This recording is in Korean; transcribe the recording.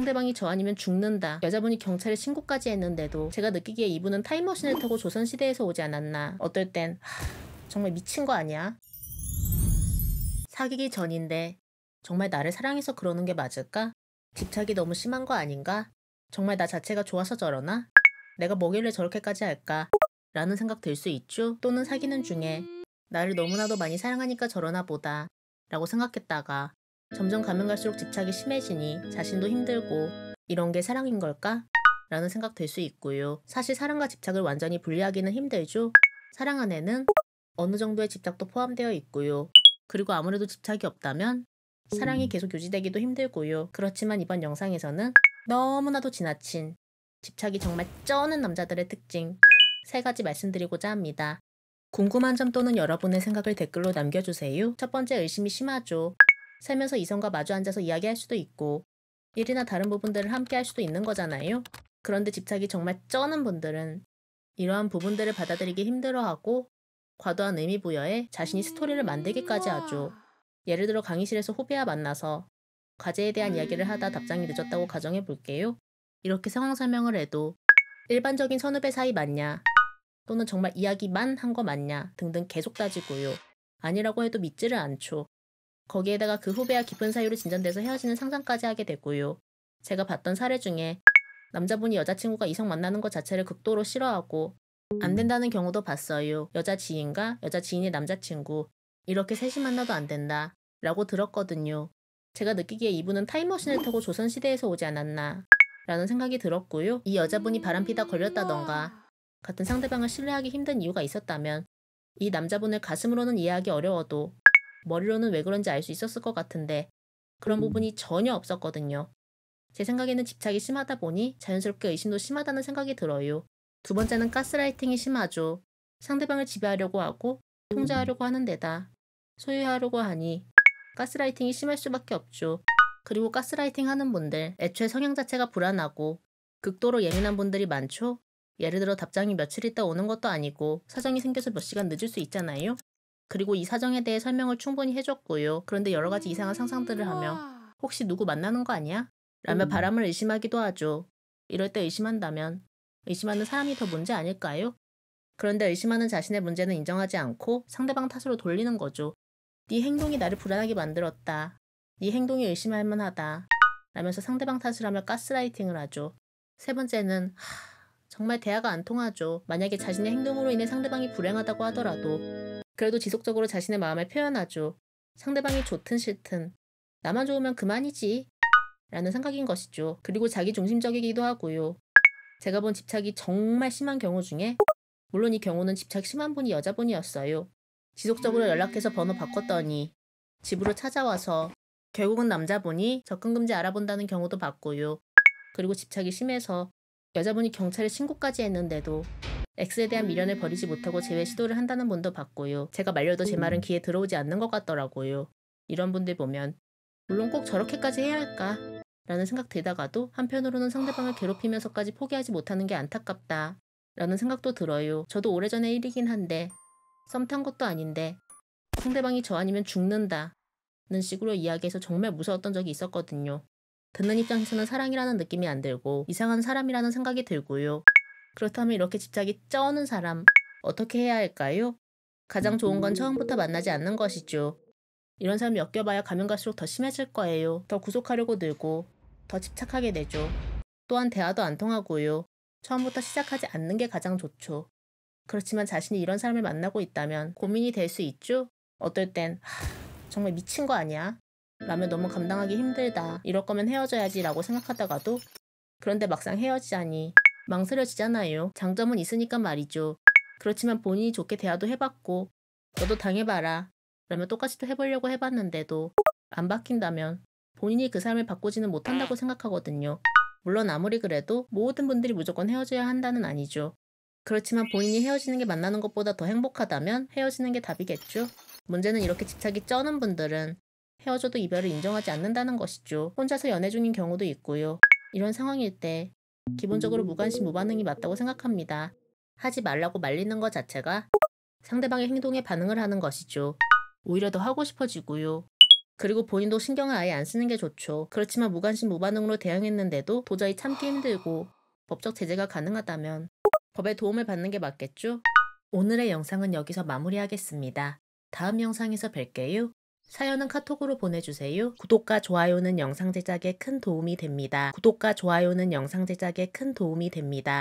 상대방이 저 아니면 죽는다. 여자분이 경찰에 신고까지 했는데도 제가 느끼기에 이분은 타임머신을 타고 조선시대에서 오지 않았나. 어떨 땐 정말 미친 거 아니야? 사귀기 전인데 정말 나를 사랑해서 그러는 게 맞을까? 집착이 너무 심한 거 아닌가? 정말 나 자체가 좋아서 저러나? 내가 뭐길래 저렇게까지 할까? 라는 생각 들 수 있죠? 또는 사귀는 중에 나를 너무나도 많이 사랑하니까 저러나 보다 라고 생각했다가 점점 가면 갈수록 집착이 심해지니 자신도 힘들고 이런 게 사랑인 걸까? 라는 생각 들 수 있고요. 사실 사랑과 집착을 완전히 분리하기는 힘들죠? 사랑 안에는 어느 정도의 집착도 포함되어 있고요. 그리고 아무래도 집착이 없다면 사랑이 계속 유지되기도 힘들고요. 그렇지만 이번 영상에서는 너무나도 지나친 집착이 정말 쩌는 남자들의 특징 3가지 말씀드리고자 합니다. 궁금한 점 또는 여러분의 생각을 댓글로 남겨주세요. 첫 번째, 의심이 심하죠. 살면서 이성과 마주 앉아서 이야기할 수도 있고 일이나 다른 부분들을 함께 할 수도 있는 거잖아요. 그런데 집착이 정말 쩌는 분들은 이러한 부분들을 받아들이기 힘들어하고 과도한 의미 부여에 자신이 스토리를 만들기까지 하죠. 예를 들어 강의실에서 후배와 만나서 과제에 대한 이야기를 하다 답장이 늦었다고 가정해 볼게요. 이렇게 상황 설명을 해도 일반적인 선후배 사이 맞냐? 또는 정말 이야기만 한 거 맞냐? 등등 계속 따지고요. 아니라고 해도 믿지를 않죠. 거기에다가 그 후배와 깊은 사이로 진전돼서 헤어지는 상상까지 하게 되고요. 제가 봤던 사례 중에 남자분이 여자친구가 이성 만나는 것 자체를 극도로 싫어하고 안 된다는 경우도 봤어요. 여자 지인과 여자 지인의 남자친구 이렇게 셋이 만나도 안 된다 라고 들었거든요. 제가 느끼기에 이분은 타임머신을 타고 조선시대에서 오지 않았나 라는 생각이 들었고요. 이 여자분이 바람피다 걸렸다던가 같은 상대방을 신뢰하기 힘든 이유가 있었다면 이 남자분을 가슴으로는 이해하기 어려워도 머리로는 왜 그런지 알 수 있었을 것 같은데 그런 부분이 전혀 없었거든요. 제 생각에는 집착이 심하다 보니 자연스럽게 의심도 심하다는 생각이 들어요. 두 번째는 가스라이팅이 심하죠. 상대방을 지배하려고 하고 통제하려고 하는 데다 소유하려고 하니 가스라이팅이 심할 수밖에 없죠. 그리고 가스라이팅 하는 분들 애초에 성향 자체가 불안하고 극도로 예민한 분들이 많죠. 예를 들어 답장이 며칠 있다 오는 것도 아니고 사정이 생겨서 몇 시간 늦을 수 있잖아요. 그리고 이 사정에 대해 설명을 충분히 해줬고요. 그런데 여러 가지 이상한 상상들을 하며 혹시 누구 만나는 거 아니야? 라며 바람을 의심하기도 하죠. 이럴 때 의심한다면 의심하는 사람이 더 문제 아닐까요? 그런데 의심하는 자신의 문제는 인정하지 않고 상대방 탓으로 돌리는 거죠. 네 행동이 나를 불안하게 만들었다. 네 행동이 의심할 만하다. 라면서 상대방 탓을 하며 가스라이팅을 하죠. 세 번째는 정말 대화가 안 통하죠. 만약에 자신의 행동으로 인해 상대방이 불행하다고 하더라도 그래도 지속적으로 자신의 마음을 표현하죠. 상대방이 좋든 싫든 나만 좋으면 그만이지 라는 생각인 것이죠. 그리고 자기중심적이기도 하고요. 제가 본 집착이 정말 심한 경우 중에 물론 이 경우는 집착 심한 분이 여자분이었어요. 지속적으로 연락해서 번호 바꿨더니 집으로 찾아와서 결국은 남자분이 접근금지 알아본다는 경우도 봤고요. 그리고 집착이 심해서 여자분이 경찰에 신고까지 했는데도 X에 대한 미련을 버리지 못하고 재회 시도를 한다는 분도 봤고요. 제가 말려도 제 말은 귀에 들어오지 않는 것 같더라고요. 이런 분들 보면 물론 꼭 저렇게까지 해야 할까? 라는 생각 들다가도 한편으로는 상대방을 괴롭히면서까지 포기하지 못하는 게 안타깝다 라는 생각도 들어요. 저도 오래전의 일이긴 한데 썸 탄 것도 아닌데 상대방이 저 아니면 죽는다 는 식으로 이야기해서 정말 무서웠던 적이 있었거든요. 듣는 입장에서는 사랑이라는 느낌이 안 들고 이상한 사람이라는 생각이 들고요. 그렇다면 이렇게 집착이 쩌는 사람 어떻게 해야 할까요? 가장 좋은 건 처음부터 만나지 않는 것이죠. 이런 사람 엮여봐야 가면 갈수록 더 심해질 거예요. 더 구속하려고 늘고 더 집착하게 되죠. 또한 대화도 안 통하고요. 처음부터 시작하지 않는 게 가장 좋죠. 그렇지만 자신이 이런 사람을 만나고 있다면 고민이 될 수 있죠? 어떨 땐 정말 미친 거 아니야? 라며 너무 감당하기 힘들다. 이럴 거면 헤어져야지 라고 생각하다가도 그런데 막상 헤어지자니 망설여지잖아요. 장점은 있으니까 말이죠. 그렇지만 본인이 좋게 대화도 해봤고 너도 당해봐라 라며 똑같이 또 해보려고 해봤는데도 안 바뀐다면 본인이 그 사람을 바꾸지는 못한다고 생각하거든요. 물론 아무리 그래도 모든 분들이 무조건 헤어져야 한다는 아니죠. 그렇지만 본인이 헤어지는 게 만나는 것보다 더 행복하다면 헤어지는 게 답이겠죠. 문제는 이렇게 집착이 쩌는 분들은 헤어져도 이별을 인정하지 않는다는 것이죠. 혼자서 연애 중인 경우도 있고요. 이런 상황일 때 기본적으로 무관심 무반응이 맞다고 생각합니다. 하지 말라고 말리는 것 자체가 상대방의 행동에 반응을 하는 것이죠. 오히려 더 하고 싶어지고요. 그리고 본인도 신경을 아예 안 쓰는 게 좋죠. 그렇지만 무관심 무반응으로 대응했는데도 도저히 참기 힘들고 법적 제재가 가능하다면 법의 도움을 받는 게 맞겠죠? 오늘의 영상은 여기서 마무리하겠습니다. 다음 영상에서 뵐게요. 사연은 카톡으로 보내주세요. 구독과 좋아요는 영상 제작에 큰 도움이 됩니다. 구독과 좋아요는 영상 제작에 큰 도움이 됩니다.